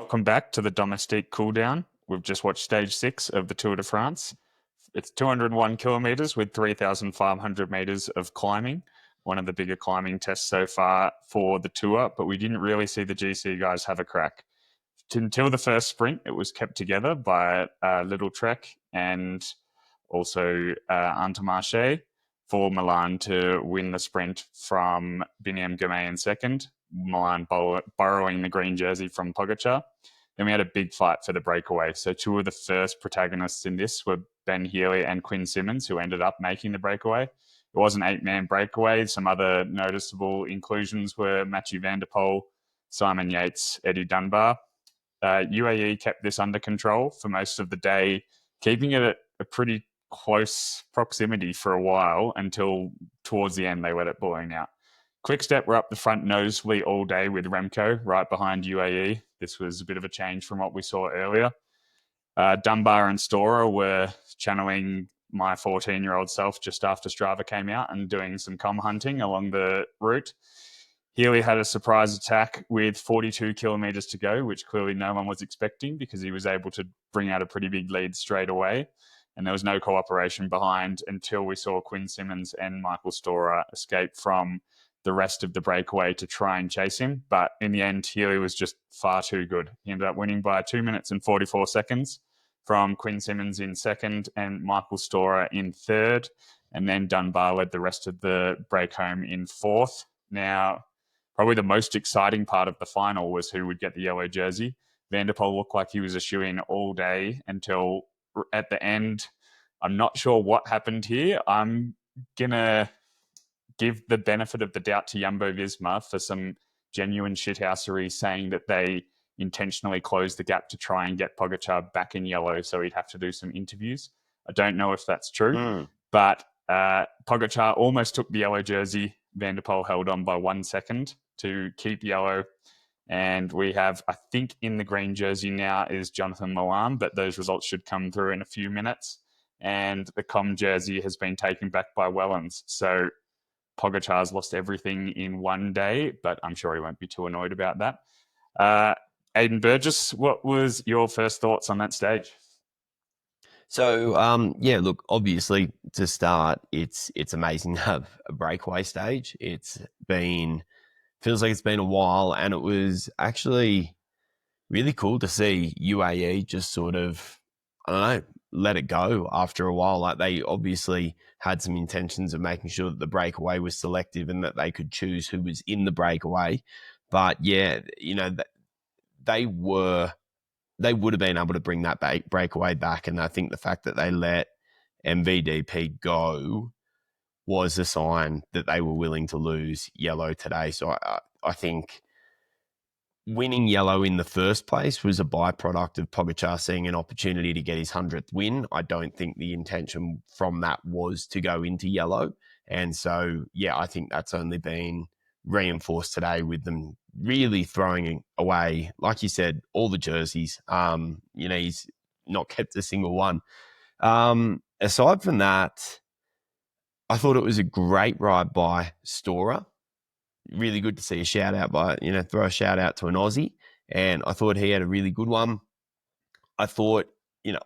Welcome back to the Domestique Cooldown. We've just watched stage 6 of the Tour de France. It's 201 kilometres with 3,500 metres of climbing, one of the bigger climbing tests so far for the Tour, but we didn't really see the GC guys have a crack. Until the first sprint, it was kept together by Little Trek and also Intermarché for Milan to win the sprint from Biniam Girmay in second, Milan borrowing the green jersey from Pogačar. Then we had a big fight for the breakaway. So two of the first protagonists in this were Ben Healy and Quinn Simmons, who ended up making the breakaway. It was an 8-man breakaway. Some other noticeable inclusions were Mathieu van der Poel, Simon Yates, Eddie Dunbar. UAE kept this under control for most of the day, keeping it at a pretty close proximity for a while until towards the end they let it balloon out. Quickstep were up the front nosebly all day with Remco right behind UAE. This was a bit of a change from what we saw earlier. Dunbar and Storer were channeling my 14-year-old self just after Strava came out and doing some com hunting along the route. Healy had a surprise attack with 42 kilometres to go, which clearly no one was expecting because he was able to bring out a pretty big lead straight away. And there was no cooperation behind until we saw Quinn Simmons and Michael Storer escape from the rest of the breakaway to try and chase him. But in the end, Healy was just far too good. He ended up winning by 2 minutes and 44 seconds from Quinn Simmons in second and Michael Storer in third. And then Dunbar led the rest of the break home in fourth. Now, probably the most exciting part of the final was who would get the yellow jersey. Van der Poel looked like he was a shoo-in all day until at the end. I'm not sure what happened here. I'm going to give the benefit of the doubt to Jumbo-Visma for some genuine shithousery, saying that they intentionally closed the gap to try and get Pogačar back in yellow so he'd have to do some interviews. I don't know if that's true, but Pogačar almost took the yellow jersey. Van der Poel held on by 1 second to keep yellow. And we have, I think in the green jersey now is Jonathan Milan, but those results should come through in a few minutes. And the com jersey has been taken back by Wellens. So Pogačar's lost everything in one day, but I'm sure he won't be too annoyed about that. Aidan Burgess, what was your first thoughts on that stage? So, look, obviously to start, it's amazing to have a breakaway stage. Feels like it's been a while, and it was actually really cool to see UAE just sort of, I don't know, let it go after a while. Like, they obviously had some intentions of making sure that the breakaway was selective and that they could choose who was in the breakaway. But yeah, they would have been able to bring that breakaway back. And I think the fact that they let MVDP go was a sign that they were willing to lose yellow today. So I think winning yellow in the first place was a byproduct of Pogačar seeing an opportunity to get his 100th win. I don't think the intention from that was to go into yellow. And so, yeah, I think that's only been reinforced today with them really throwing away, like you said, all the jerseys. He's not kept a single one. Aside from that, I thought it was a great ride by Storer. Really good to see a shout out throw a shout out to an Aussie. And I thought he had a really good one. I thought,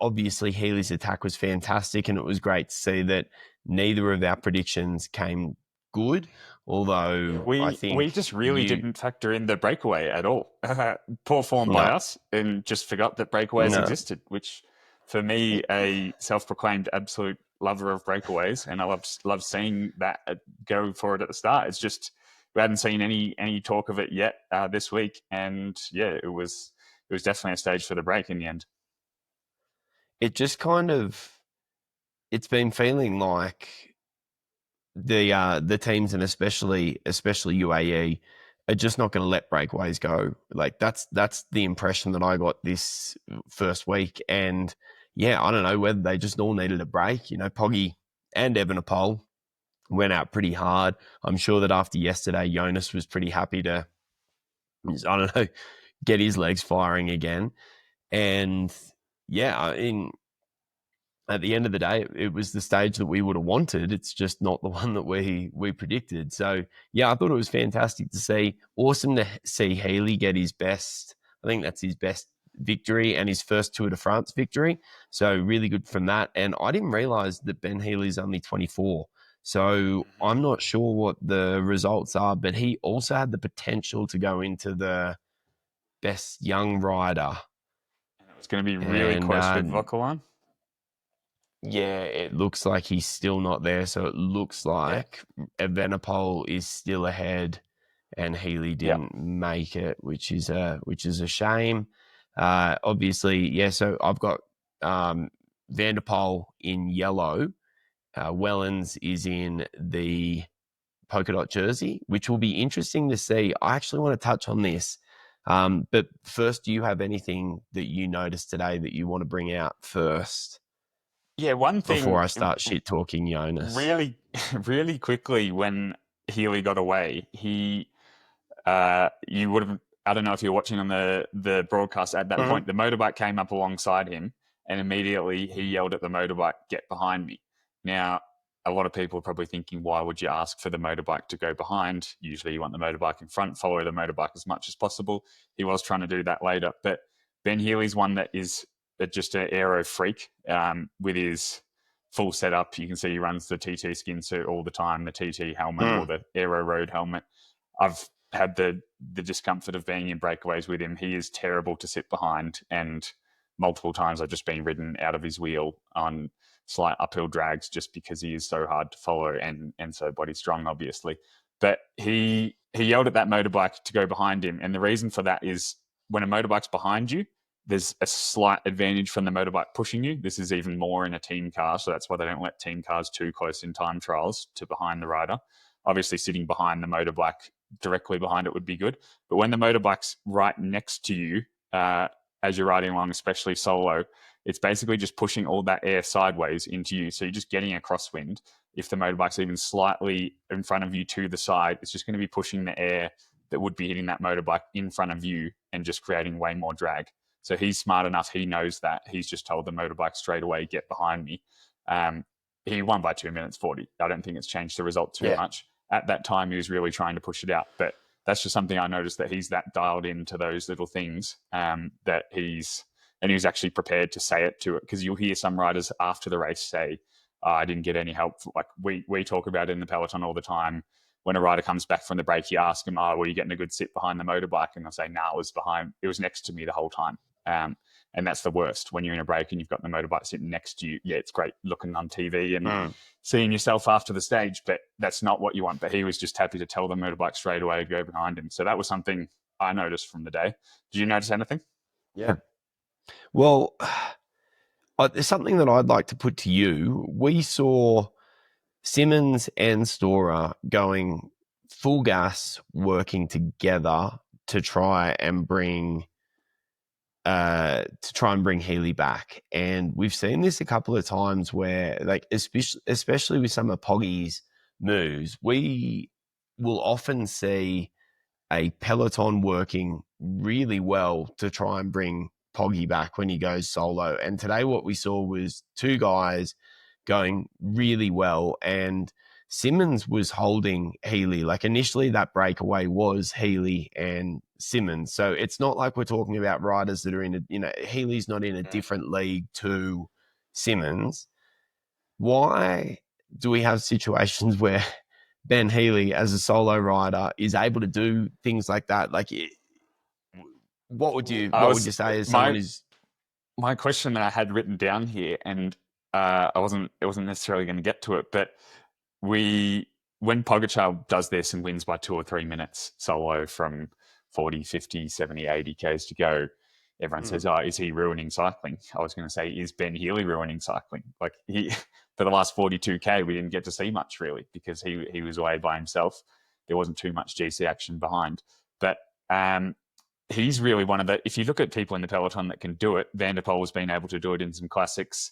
obviously Healy's attack was fantastic, and it was great to see that neither of our predictions came good. Although I think we just really didn't factor in the breakaway at all. Poor form by us, and just forgot that breakaways existed, which for me, a self-proclaimed absolute lover of breakaways, and I love seeing that go for it at the start. It's just we hadn't seen any talk of it yet this week, and yeah, it was definitely a stage for the break in the end. It just it's been feeling like the teams, and especially UAE, are just not going to let breakaways go. Like that's the impression that I got this first week. And yeah, I don't know whether they just all needed a break. Poggy and Evenepoel went out pretty hard. I'm sure that after yesterday, Jonas was pretty happy to, I don't know, get his legs firing again. And yeah, at the end of the day, it was the stage that we would have wanted. It's just not the one that we predicted. So yeah, I thought it was fantastic to see. Awesome to see Healy get his best I think that's his best victory and his first Tour de France victory. So really good from that. And I didn't realize that Ben Healy's only 24. So I'm not sure what the results are, but he also had the potential to go into the best young rider. And it was going to be really close with Vauquelin. Yeah, it looks like he's still not there. So it looks like Evenepoel is still ahead, and Healy didn't make it, which is a shame. Obviously, yeah. So I've got Van der Poel in yellow. Wellens is in the polka dot jersey, which will be interesting to see. I actually want to touch on this. But first, do you have anything that you noticed today that you want to bring out first? Yeah, one thing before I start shit talking Jonas. Really, really quickly when Healy got away, you would have. I don't know if you're watching on the broadcast at that point. The motorbike came up alongside him, and immediately he yelled at the motorbike, "Get behind me!" Now, a lot of people are probably thinking, why would you ask for the motorbike to go behind? Usually, you want the motorbike in front, follow the motorbike as much as possible. He was trying to do that later, but Ben Healy's one that is just an aero freak with his full setup. You can see he runs the TT skin suit all the time, the TT helmet or the Aero Road helmet. I've had the discomfort of being in breakaways with him. He is terrible to sit behind, and multiple times I've just been ridden out of his wheel on slight uphill drags just because he is so hard to follow and so body strong, obviously. But he yelled at that motorbike to go behind him, and the reason for that is when a motorbike's behind you, there's a slight advantage from the motorbike pushing you. This is even more in a team car, so that's why they don't let team cars too close in time trials to behind the rider. Obviously, sitting behind the motorbike, directly behind it would be good. But when the motorbike's right next to you, as you're riding along, especially solo, it's basically just pushing all that air sideways into you. So you're just getting a crosswind. If the motorbike's even slightly in front of you to the side, it's just going to be pushing the air that would be hitting that motorbike in front of you and just creating way more drag. So he's smart enough. He knows that. He's just told the motorbike straight away, get behind me. He won by 2 minutes 40. I don't think it's changed the result too much. At that time, he was really trying to push it out. But that's just something I noticed, that he's that dialed into those little things that he was actually prepared to say it to it. Because you'll hear some riders after the race say, I didn't get any help. Like we talk about it in the peloton all the time. When a rider comes back from the break, you ask him, were you getting a good sit behind the motorbike? And they'll say, it was next to me the whole time. And that's the worst when you're in a break and you've got the motorbike sitting next to you. Yeah, it's great looking on TV and seeing yourself after the stage, but that's not what you want. But he was just happy to tell the motorbike straight away to go behind him. So that was something I noticed from the day. Did you notice anything? Yeah. Well, there's something that I'd like to put to you. We saw Simmons and Storer going full gas, working together to try and bring Healy back. And we've seen this a couple of times where, like, especially with some of Poggy's moves, we will often see a peloton working really well to try and bring Poggy back when he goes solo. And today what we saw was two guys going really well, and Simmons was holding Healy. Like, initially that breakaway was Healy and Simmons. So it's not like we're talking about riders that are Healy's not in a different league to Simmons. Why do we have situations where Ben Healy as a solo rider is able to do things like that? Like, what would you say as someone who's... My question that I had written down here, and it wasn't necessarily going to get to it, but when Pogacar does this and wins by 2 or 3 minutes solo from 40, 50, 70, 80 Ks to go, everyone says, is he ruining cycling? I was going to say, is Ben Healy ruining cycling? Like, for the last 42K, we didn't get to see much really because he was away by himself. There wasn't too much GC action behind. But he's really one of the... If you look at people in the peloton that can do it, Van der Poel has been able to do it in some classics.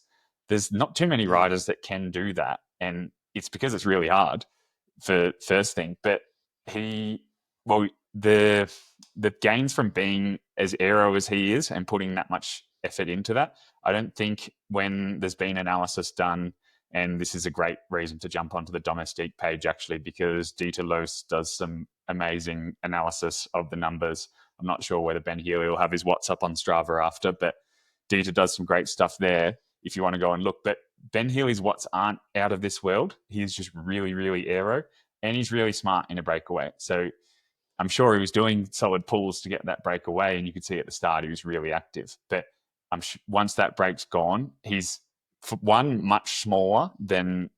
There's not too many riders that can do that. And it's because it's really hard, for first thing. But the gains from being as aero as he is and putting that much effort into that, I don't think when there's been analysis done, and this is a great reason to jump onto the Domestique page actually, because Dieter Loos does some amazing analysis of the numbers I'm not sure whether Ben Healy will have his WhatsApp on Strava after, but Dieter does some great stuff there if you want to go and look. But Ben Healy's watts aren't out of this world. He's just really, really aero, and he's really smart in a breakaway. So I'm sure he was doing solid pulls to get that breakaway, and you could see at the start he was really active. But once that break's gone, he's one much smaller than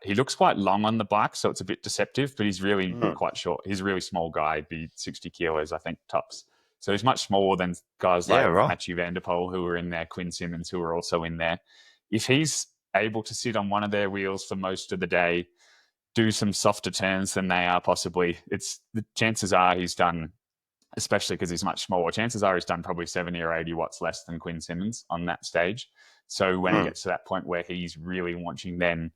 he looks quite long on the bike, so it's a bit deceptive. But he's really quite short. He's a really small guy. He'd be 60 kilos, I think, tops. So he's much smaller than guys like Mathieu van der Poel, who were in there, Quinn Simmons, who were also in there. If he's able to sit on one of their wheels for most of the day, do some softer turns than they are possibly, the chances are he's done, especially because he's much smaller, chances are he's done probably 70 or 80 watts less than Quinn Simmons on that stage. So when it gets to that point where he's really launching, then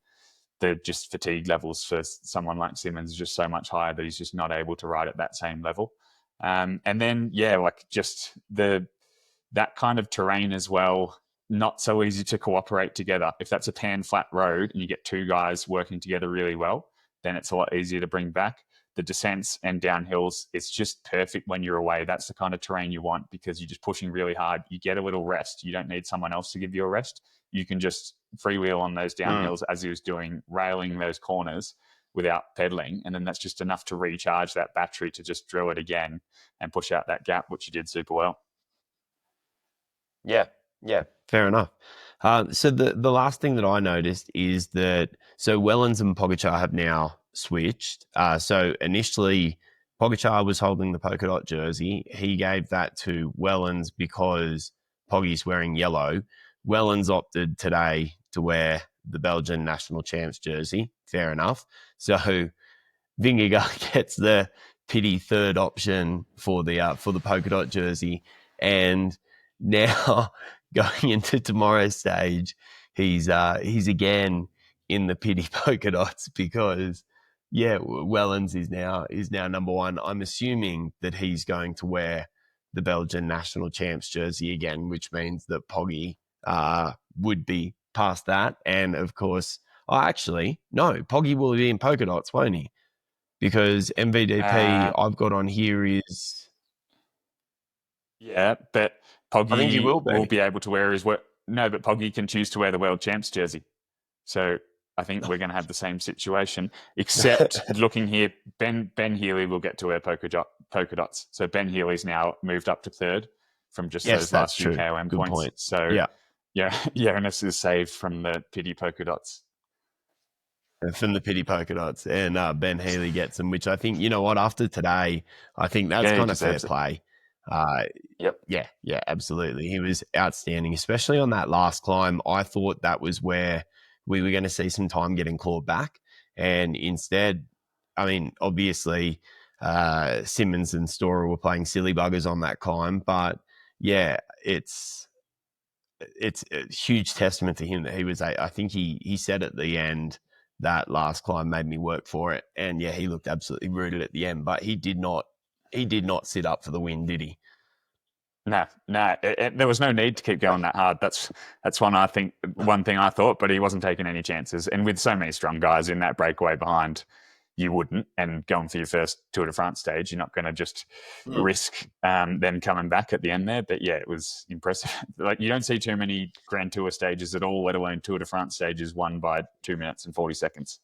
the just fatigue levels for someone like Simmons is just so much higher that he's just not able to ride at that same level. And then, like just that kind of terrain as well, not so easy to cooperate together. If that's a pan flat road and you get two guys working together really well, then it's a lot easier to bring back. The descents and downhills, it's just perfect when you're away. That's the kind of terrain you want because you're just pushing really hard. You get a little rest. You don't need someone else to give you a rest. You can just freewheel on those downhills as he was doing, railing those corners without pedaling. And then that's just enough to recharge that battery to just drill it again and push out that gap, which you did super well. Yeah, fair enough. So the last thing that I noticed is that Wellens and Pogačar have now switched. So initially, Pogačar was holding the polka dot jersey. He gave that to Wellens because Poggy's wearing yellow. Wellens opted today to wear the Belgian national champs jersey. Fair enough. So Vingegaard gets the pity third option for the polka dot jersey, and now going into tomorrow's stage, he's again in the pity polka dots because Wellens is now number one. I'm assuming that he's going to wear the Belgian national champs jersey again, which means that Poggy would be past that, and of course, Poggy will be in polka dots, won't he? Because MVDP I've got on here is... Yeah, but Poggy I think he will be able to wear his... No, but Poggy can choose to wear the world champs jersey. So I think we're going to have the same situation, except looking here, Ben Healy will get to wear polka dots. So Ben Healy's now moved up to third from just those last few KOM points. Point. So Jonas is saved from the pity polka dots. From the pity polka dots, and Ben Healy gets them, which I think, you know what, after today, I think that's kind of fair play. Yeah, absolutely. He was outstanding, especially on that last climb. I thought that was where we were going to see some time getting clawed back, and instead, I mean, obviously, Simmons and Storer were playing silly buggers on that climb, but yeah, it's a huge testament to him that he was. I think he said at the end, that last climb made me work for it, and yeah, he looked absolutely rooted at the end, but he did not sit up for the win, did he? No, there was no need to keep going that hard. That's one thing I thought, but he wasn't taking any chances. And with so many strong guys in that breakaway behind, you wouldn't. And going for your first Tour de France stage, you're not going to just risk them coming back at the end there. But yeah, it was impressive. Like, you don't see too many Grand Tour stages at all, let alone Tour de France stages won by 2 minutes and 40 seconds.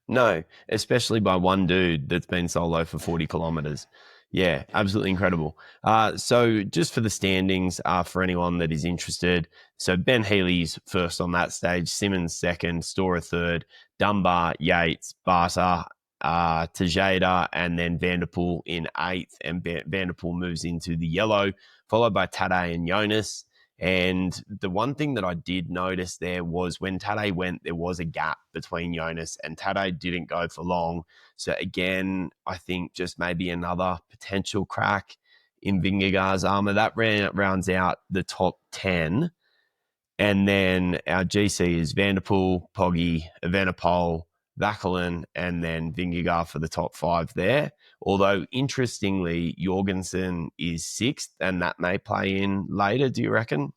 No, especially by one dude that's been solo for 40 kilometers. Yeah, absolutely incredible. So just for the standings, for anyone that is interested, so Ben Healy's first on that stage, Simmons second, Storer third, Dunbar, Yates, Barta, Tejada, and then Van der Poel in eighth, and Van der Poel moves into the yellow, followed by Tadej and Jonas. And the one thing that I did notice there was when Tadej went, there was a gap between Jonas, and Tadej didn't go for long. So again, I think just maybe another potential crack in Vingegaard's armour. That rounds out the top 10. And then our GC is Van der Poel, Poggy, Evenepoel, Vakelen, and then Vingegaard for the top 5 there. Although, interestingly, Jorgensen is 6th, and that may play in later, do you reckon?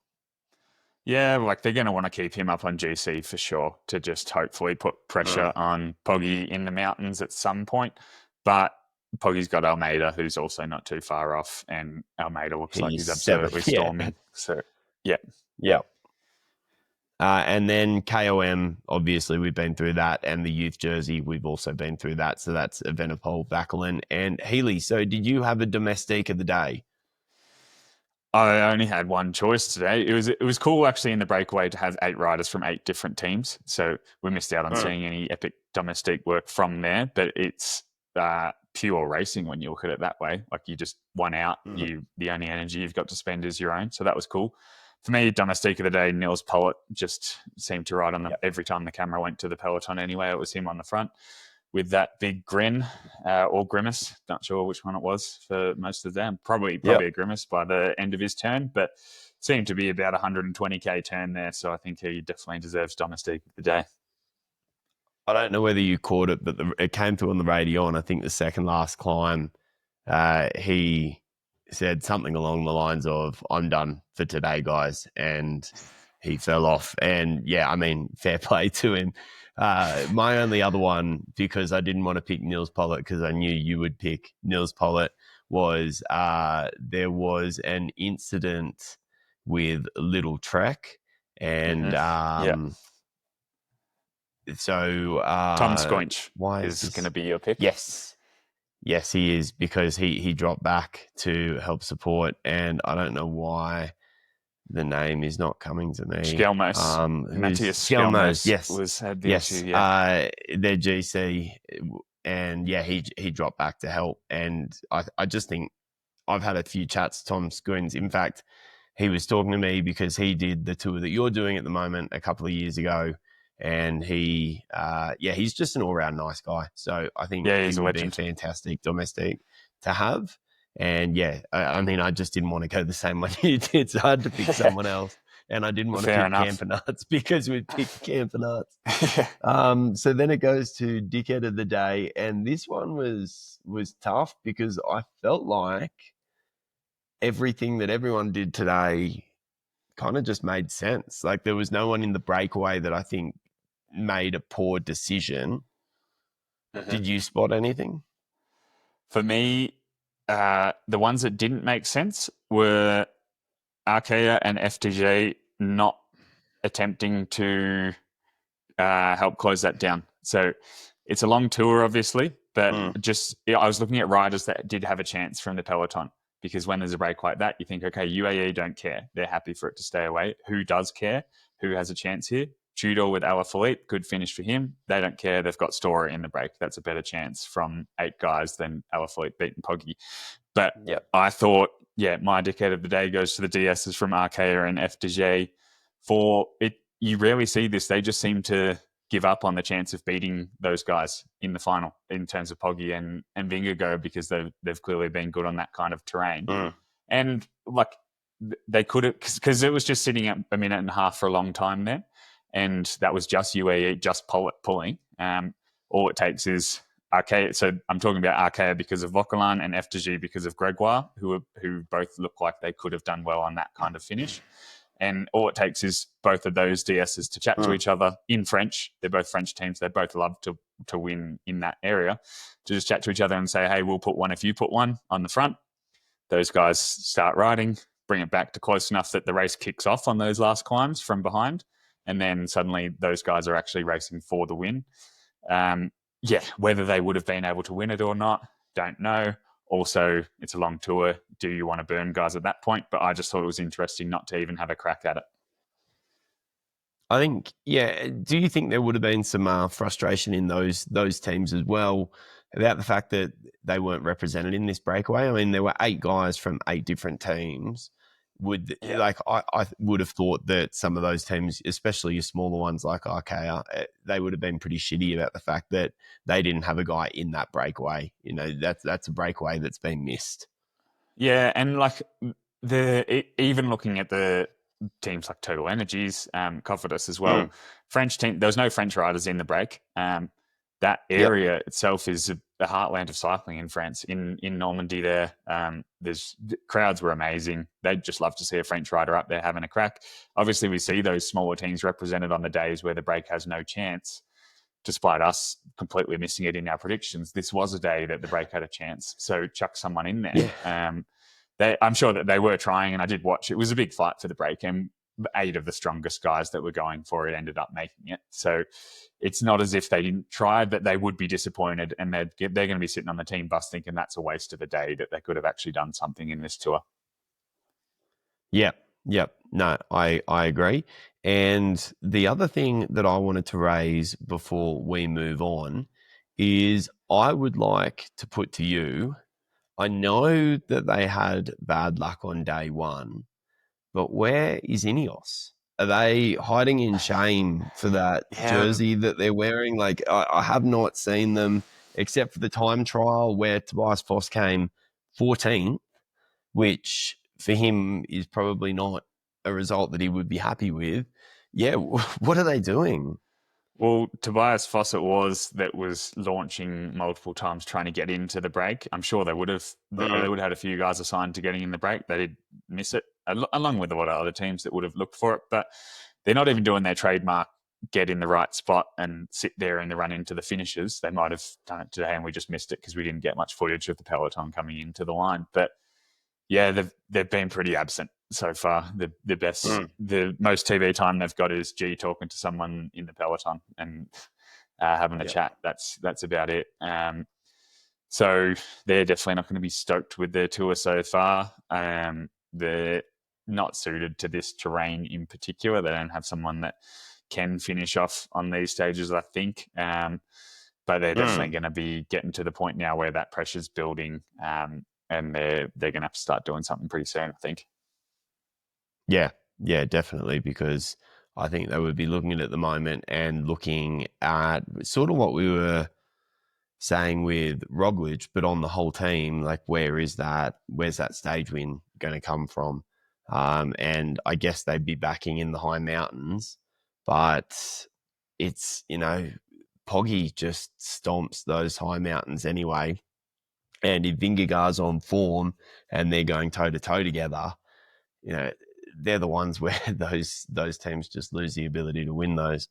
Yeah, like they're going to want to keep him up on GC for sure to just hopefully put pressure on Poggy in the mountains at some point. But Poggy's got Almeida, who's also not too far off, and Almeida looks like he's absolutely storming. So, yeah. Yeah. And then KOM, obviously, we've been through that. And the youth jersey, we've also been through that. So that's Evenepoel, Vauquelin, and Healy. So did you have a domestique of the day? I only had one choice today. It was cool actually in the breakaway to have 8 riders from 8 different teams. So we missed out on seeing any epic domestique work from there. But it's pure racing when you look at it that way. Like you just one out, the only energy you've got to spend is your own. So that was cool. For me, domestique of the day, Nils Pollitt just seemed to ride on them every time the camera went to the peloton anyway. It was him on the front with that big grin or grimace. Not sure which one it was for most of them. Probably a grimace by the end of his turn, but seemed to be about 120k turn there. So I think he definitely deserves domestique of the day. I don't know whether you caught it, but it came through on the radio, and I think the second last climb, he said something along the lines of, "I'm done for today, guys," and he fell off. And yeah, I mean, fair play to him. My only other one, because I didn't want to pick Nils Pollitt because I knew you would pick Nils Pollitt, was there was an incident with Little Trek, and so Tom Scoinch is going to be your pick. Yes, he is, because he dropped back to help support, and I don't know why the name is not coming to me. Skelmos. Matthias Skelmos. Their GC, and he dropped back to help, and I just think I've had a few chats. Tom Scoins, in fact, he was talking to me because he did the tour that you're doing at the moment a couple of years ago. And he's just an all-round nice guy. So I think he's he would be a fantastic domestique to have. And I mean, I just didn't want to go the same way you did. So I had to pick someone else. And I didn't want to pick Campernuts because we picked Campernuts. So then it goes to Dickhead of the Day. And this one was tough because I felt like everything that everyone did today kind of just made sense. Like there was no one in the breakaway that I think made a poor decision. Did you spot anything? For me, the ones that didn't make sense were Arkea and FDG not attempting to help close that down. So it's a long tour, obviously, but I was looking at riders that did have a chance from the peloton, because when there's a break like that, you think, okay, UAE don't care. They're happy for it to stay away. Who does care? Who has a chance here? Tudor with Alaphilippe, good finish for him. They don't care. They've got Storer in the break. That's a better chance from 8 guys than Alaphilippe beating Poggy. But I thought, my dickhead of the day goes to the DSs from Arkea and FDG. For it, you rarely see this. They just seem to give up on the chance of beating those guys in the final in terms of Poggy and Vingegaard, because they've clearly been good on that kind of terrain. And like they could have, because it was just sitting at a minute and a half for a long time there. And that was just UAE, just pulling. All it takes is Arkea. So I'm talking about Arkea because of Vauquelin and FDG because of Gregoire, who both look like they could have done well on that kind of finish. And all it takes is both of those DSs to chat to each other in French. They're both French teams. They both love to win in that area. To just chat to each other and say, hey, we'll put one if you put one on the front. Those guys start riding, bring it back to close enough that the race kicks off on those last climbs from behind. And then suddenly those guys are actually racing for the win. Whether they would have been able to win it or not, don't know. Also, it's a long tour. Do you want to burn guys at that point? But I just thought it was interesting not to even have a crack at it. I think, do you think there would have been some frustration in those teams as well about the fact that they weren't represented in this breakaway? I mean, there were 8 guys from 8 different teams. I would have thought that some of those teams, especially your smaller ones like Arkea, they would have been pretty shitty about the fact that they didn't have a guy in that breakaway. You know, that's a breakaway that's been missed. Yeah, and like even looking at the teams like Total Energies, Cofidis as well, French team, there was no French riders in the break. That area itself is the heartland of cycling in France. In Normandy there, there's crowds were amazing. They'd just love to see a French rider up there having a crack. Obviously, we see those smaller teams represented on the days where the break has no chance. despite us completely missing it in our predictions, this was a day that the break had a chance. So chuck someone in there. Yeah. I'm sure that they were trying, and I did watch. It was a big fight for the break, and 8 of the strongest guys that were going for it ended up making it. So it's not as if they didn't try, but they would be disappointed, and they're going to be sitting on the team bus thinking that's a waste of a day, that they could have actually done something in this tour. Yep. No, I agree. And the other thing that I wanted to raise before we move on is I would like to put to you, I know that they had bad luck on day one, but where is Ineos? Are they hiding in shame for that jersey that they're wearing? Like, I have not seen them except for the time trial where Tobias Foss came 14th, which for him is probably not a result that he would be happy with. Yeah, what are they doing? Well, Tobias Fawcett was launching multiple times trying to get into the break. I'm sure they would have had a few guys assigned to getting in the break. They did miss it, along with a lot of other teams that would have looked for it. But they're not even doing their trademark get in the right spot and sit there in the run into the finishes. They might have done it today and we just missed it because we didn't get much footage of the peloton coming into the line. But yeah, they've been pretty absent so far. The most TV time they've got is G talking to someone in the peloton and having a chat. That's about it. So they're definitely not going to be stoked with their tour so far. They're not suited to this terrain in particular. They don't have someone that can finish off on these stages, I think. But they're definitely going to be getting to the point now where that pressure's building. And they're going to have to start doing something pretty soon, I think. Yeah, definitely, because I think they would be looking at the moment and looking at sort of what we were saying with Roglic, but on the whole team, like where's that stage win going to come from? And I guess they'd be backing in the high mountains, but it's, Poggy just stomps those high mountains anyway. And if Vingegaard's on form and they're going toe to toe together, they're the ones where those teams just lose the ability to win those.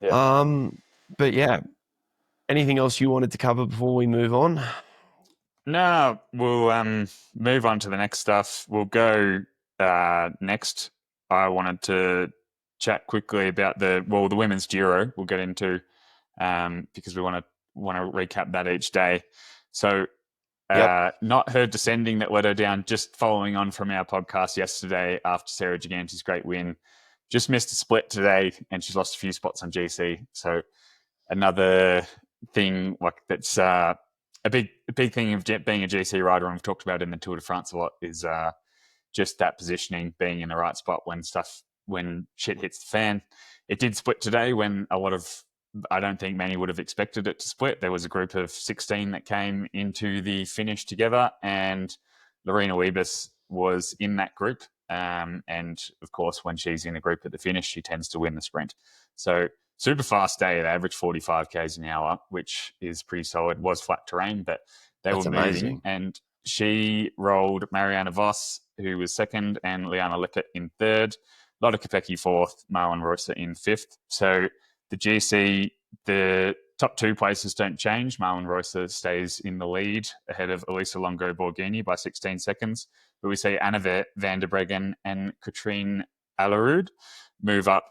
Yeah. But yeah, anything else you wanted to cover before we move on? No, we'll move on to the next stuff. We'll go next. I wanted to chat quickly about the women's Giro. We'll get into because we want to recap that each day. So not her descending that let her down, just following on from our podcast yesterday after Sarah Giganti's great win. Just missed a split today and she's lost a few spots on GC. So another thing that's a big thing of being a GC rider, and we've talked about it in the Tour de France a lot, is just that positioning, being in the right spot when shit hits the fan. It did split today when I don't think many would have expected it to split. There was a group of 16 that came into the finish together, and Lorena Wiebes was in that group. And of course, when she's in a group at the finish, she tends to win the sprint. So super fast day. They averaged 45 k's an hour, which is pretty solid. It was flat terrain, but they were moving. Amazing. And she rolled Marianne Vos, who was second, and Liana Lippert in third. Lotte Kopecky fourth, Marlon Reusser in fifth. So the GC, the top two places don't change. Marlon Reusser stays in the lead ahead of Elisa Longo Borghini by 16 seconds. But we see Anna van der Breggen and Katrine Allerud move up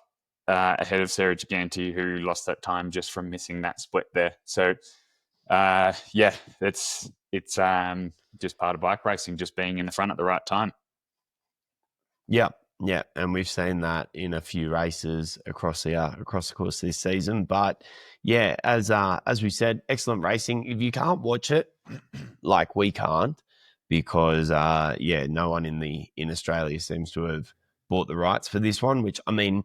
ahead of Sarah Giganti, who lost that time just from missing that split there. So, it's just part of bike racing, just being in the front at the right time. Yeah, and we've seen that in a few races across the course of this season. But yeah, as we said, excellent racing. If you can't watch it, like we can't, because no one in Australia seems to have bought the rights for this one. Which, I mean,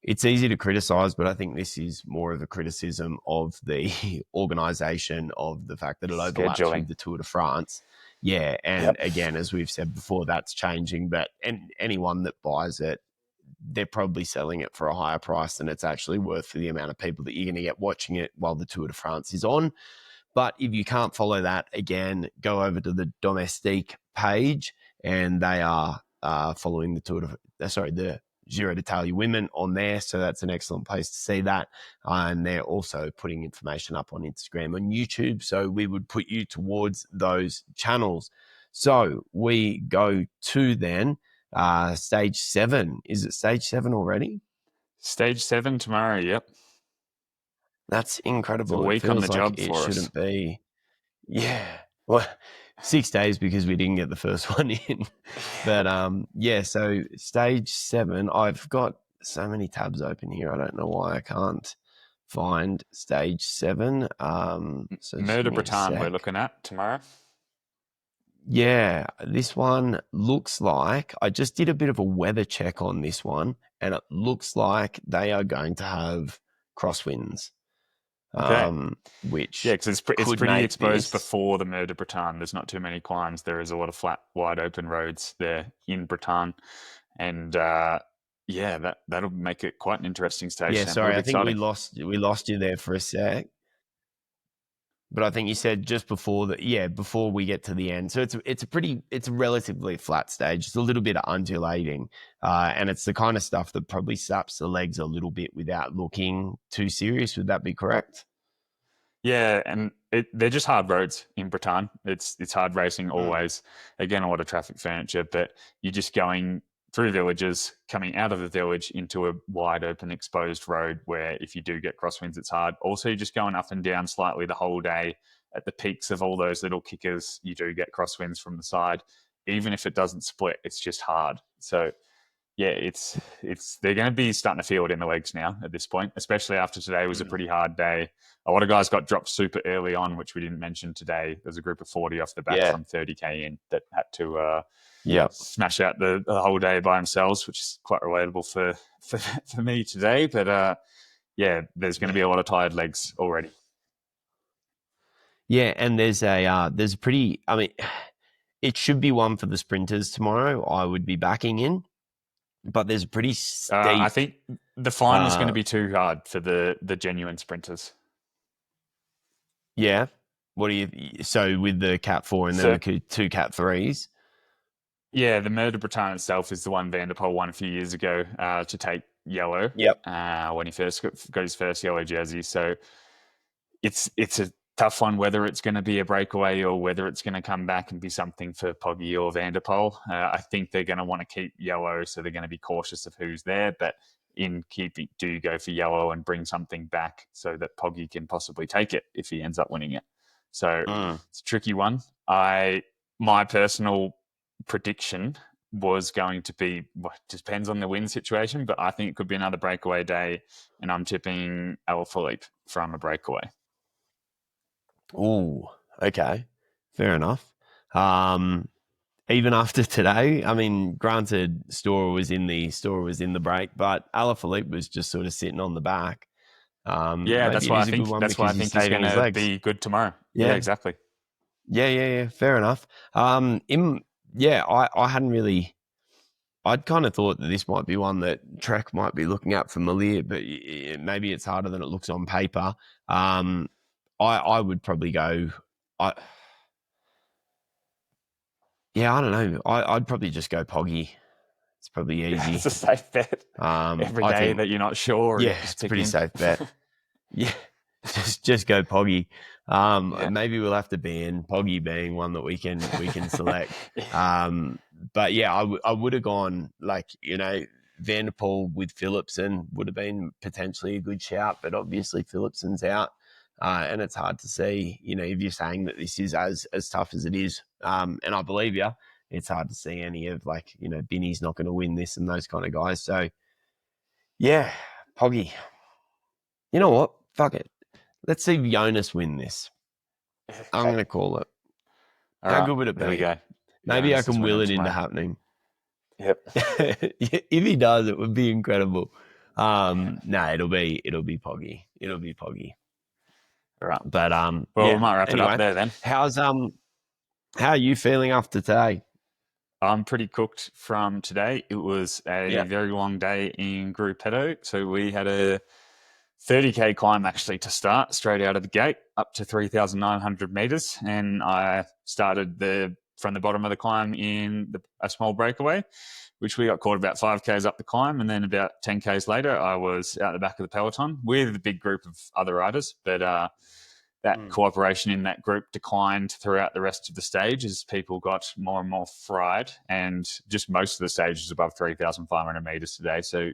it's easy to criticize, but I think this is more of a criticism of the organisation, of the fact that it overlaps with the Tour de France. Yeah, and again, as we've said before, that's changing. But anyone that buys it, they're probably selling it for a higher price than it's actually worth for the amount of people that you're going to get watching it while the Tour de France is on. But if you can't follow that, again, go over to the Domestique page, and they are following the Giro d'Italia women on there. So that's an excellent place to see that. And they're also putting information up on Instagram and YouTube. So we would put you towards those channels. So we go to then stage 7. Is it stage 7 already? Stage 7 tomorrow, yep. That's incredible. It's a week on the job it for us. shouldn't be. Yeah. Well, 6 days because we didn't get the first one in. But yeah, so stage 7, I've got so many tabs open here. I don't know why I can't find stage 7. So Mer de Bretagne we're looking at tomorrow. Yeah, this one looks like, I just did a bit of a weather check on this one, and it looks like they are going to have crosswinds. Okay. Which because it's pretty exposed before the Mer de Bretagne. There's not too many climbs. There is a lot of flat, wide open roads there in Bretagne, and that'll make it quite an interesting stage. Yeah, sorry, I think we lost you there for a sec. But I think you said just before before we get to the end. So it's a relatively flat stage. It's a little bit undulating, and it's the kind of stuff that probably saps the legs a little bit without looking too serious. Would that be correct? Yeah, and they're just hard roads in Bretagne. It's hard racing always. Again, a lot of traffic furniture, but you're just going through villages, coming out of the village into a wide open exposed road where if you do get crosswinds, it's hard. Also, you're just going up and down slightly the whole day. At the peaks of all those little kickers, you do get crosswinds from the side. Even if it doesn't split, it's just hard. So yeah, it's they're going to be starting to feel it in the legs now at this point, especially after today was a pretty hard day. A lot of guys got dropped super early on, which we didn't mention today. There's a group of 40 off the bat from 30k in that had to smash out the whole day by themselves, which is quite relatable for me today. But there's going to be a lot of tired legs already. Yeah, and there's a pretty. I mean, it should be one for the sprinters tomorrow. I would be backing in. But there's a pretty steep... I think the final is going to be too hard for the genuine sprinters. Yeah. What do you... So with the Cat 4 and then the 2 Cat 3s? Yeah, the Mer de Bretagne itself is the one Van der Poel won a few years ago to take yellow. Yep. When he first got his first yellow jersey. So it's a tough one, whether it's going to be a breakaway or whether it's going to come back and be something for Poggy or Van der Poel. I think they're going to want to keep yellow, so they're going to be cautious of who's there. But in keeping, do you go for yellow and bring something back so that Poggy can possibly take it if he ends up winning it? So it's a tricky one. My personal prediction was going to be, depends on the wind situation, but I think it could be another breakaway day, and I'm tipping Alaphilippe from a breakaway. Oh, okay. Fair enough. Even after today, I mean, granted, Storer was in the break, but Alaphilippe was just sort of sitting on the back. That's why I think he's going to be good tomorrow. Yeah, exactly. Yeah. Fair enough. I hadn't really. I'd kind of thought that this might be one that Trek might be looking at for Malia, but maybe it's harder than it looks on paper. I would probably go. I don't know. I'd probably just go Poggy. It's probably easy. It's a safe bet. Every day that you're not sure. Yeah, it's a pretty safe bet. Yeah, just go Poggy. Maybe we'll have to ban Poggy being one that we can select. But yeah, I would have gone Van der Poel with Philipsen would have been potentially a good shout, but obviously Philipsen's out. And it's hard to see, if you're saying that this is as tough as it is. And I believe you, it's hard to see any of Binny's not going to win this and those kind of guys. So, yeah, Poggy. You know what? Fuck it. Let's see Jonas win this. I'm going to call it. How good would it be? There we go. Maybe I can will it into happening. Yep. If he does, it would be incredible. No, it'll be Poggy. It'll be Poggy. Right. But we might wrap it up there then. How are you feeling after today? I'm pretty cooked from today. It was a very long day in groupetto. So we had a 30k climb actually to start straight out of the gate up to 3,900 meters, and I started the from the bottom of the climb in a small breakaway, which we got caught about 5Ks up the climb. And then about 10Ks later, I was out the back of the peloton with a big group of other riders. But that cooperation in that group declined throughout the rest of the stage as people got more and more fried. And just most of the stage is above 3,500 meters today. So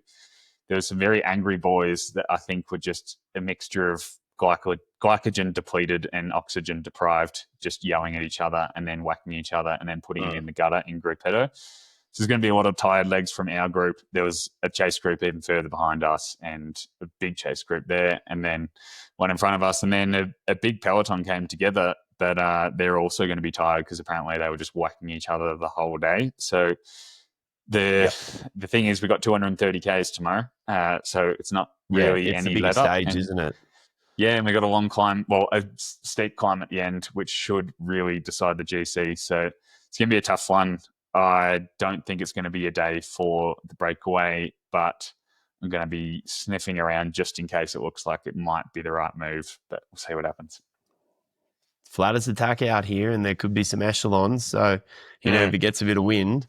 there were some very angry boys that I think were just a mixture of glycogen depleted and oxygen deprived, just yelling at each other and then whacking each other and then putting it in the gutter in gruppetto. So there's going to be a lot of tired legs from our group. There was a chase group even further behind us and a big chase group there, and then one in front of us, and then a big peloton came together. But they're also going to be tired because apparently they were just whacking each other the whole day. So the thing is, we got 230 Ks tomorrow, so it's not really it's any a big let up. stage, isn't it? Yeah, and we got a long climb, well, a steep climb at the end, which should really decide the GC. So it's going to be a tough one. I don't think it's going to be a day for the breakaway, but I'm going to be sniffing around just in case it looks like it might be the right move, but we'll see what happens. Flat as attack out here, and there could be some echelons, so you know if it gets a bit of wind.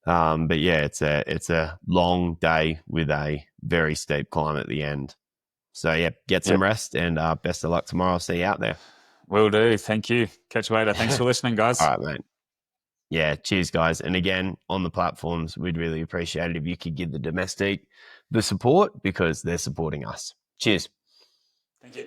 But yeah, it's a long day with a very steep climb at the end. So yeah, get some rest, and best of luck tomorrow. I'll see you out there. Will do. Thank you. Catch you later. Thanks for listening, guys. All right, mate. Yeah, cheers, guys. And again, on the platforms, we'd really appreciate it if you could give the Domestique the support because they're supporting us. Cheers. Thank you.